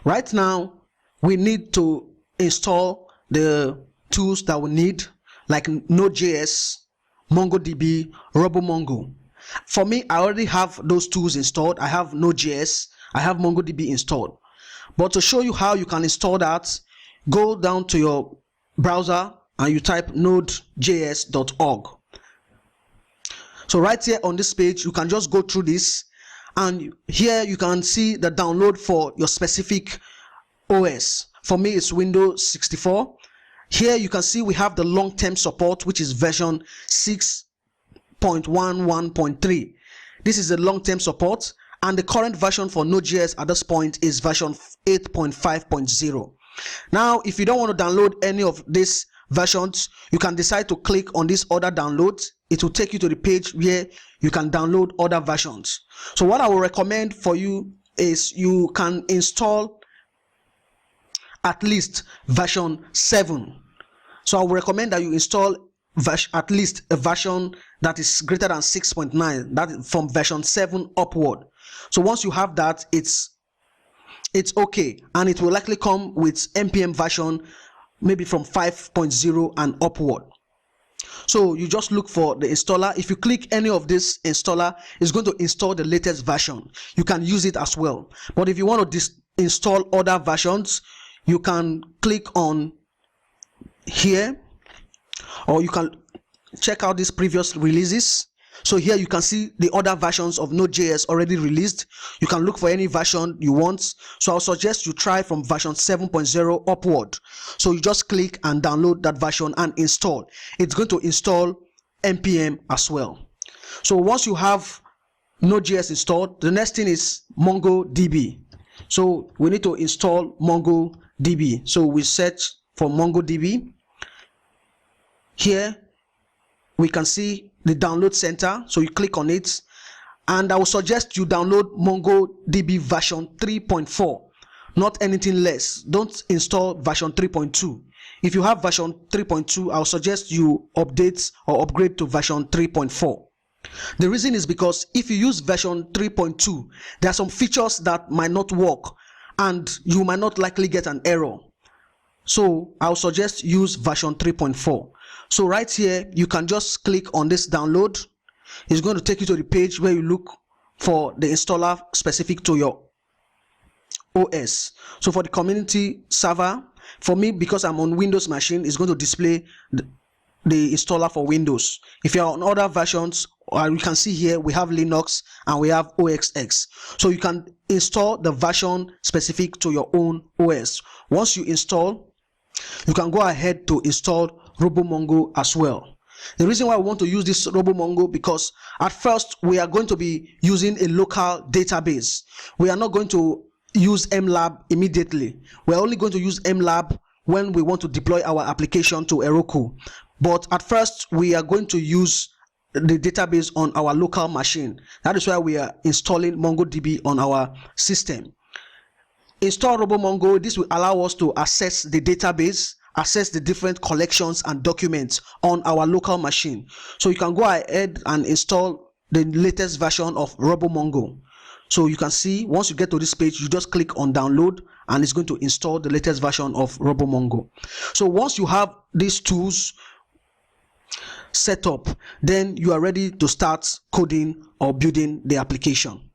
Right now, we need to install the tools that we need, like Node.js, MongoDB, RoboMongo. For me, I already have those tools installed. I have Node.js, I have MongoDB installed. But to show you how you can install that, go down to your browser and you type nodejs.org. So right here on this page, you can just go through this, and here you can see the download for your specific OS. For me, it's Windows 64. Here you can see we have the long-term support, which is version 6.11.3. This is a long-term support, and the current version for Node.js at this point is version 8.5.0. Now, if you don't want to download any of these versions, you can decide to click on this other downloads. It will take you to the page where you can download other versions. So what I will recommend for you is you can install at least version 7. So I will recommend that you install at least a version that is greater than 6.9, that is from version 7 upward. So once you have that, it's okay, and it will likely come with npm version maybe from 5.0 and upward. So you just look for the installer. If you click any of this installer, it's going to install the latest version. You can use it as well. But if you want to install other versions, you can click on here, or you can check out these previous releases. So here you can see the other versions of Node.js already released. You can look for any version you want. So I'll suggest you try from version 7.0 upward. So you just click and download that version and install. It's going to install npm as well. So once you have Node.js installed, the next thing is MongoDB. So we need to install MongoDB. So we search for MongoDB. Here we can see the download center, so you click on it, and I will suggest you download MongoDB version 3.4, not anything less. Don't install version 3.2. If you have version 3.2, I will suggest you update or upgrade to version 3.4. The reason is because if you use version 3.2, there are some features that might not work and you might not likely get an error. So I'll suggest use version 3.4. So right here, you can just click on this download. It's going to take you to the page where you look for the installer specific to your OS. So for the community server, for me, because I'm on Windows machine, it's going to display the installer for Windows. If you're on other versions, you can see here we have Linux and we have OS X. So you can install the version specific to your own OS. Once you install, you can go ahead to install RoboMongo as well. The reason why we want to use this RoboMongo, because at first we are going to be using a local database. We are not going to use MLab immediately. We're only going to use MLab when we want to deploy our application to Heroku. But at first we are going to use the database on our local machine. That is why we are installing MongoDB on our system. Install RoboMongo. This will allow us to access the database, access the different collections and documents on our local machine. So you can go ahead and install the latest version of RoboMongo. So you can see once you get to this page, you just click on download and it's going to install the latest version of RoboMongo. So once you have these tools set up, then you are ready to start coding or building the application.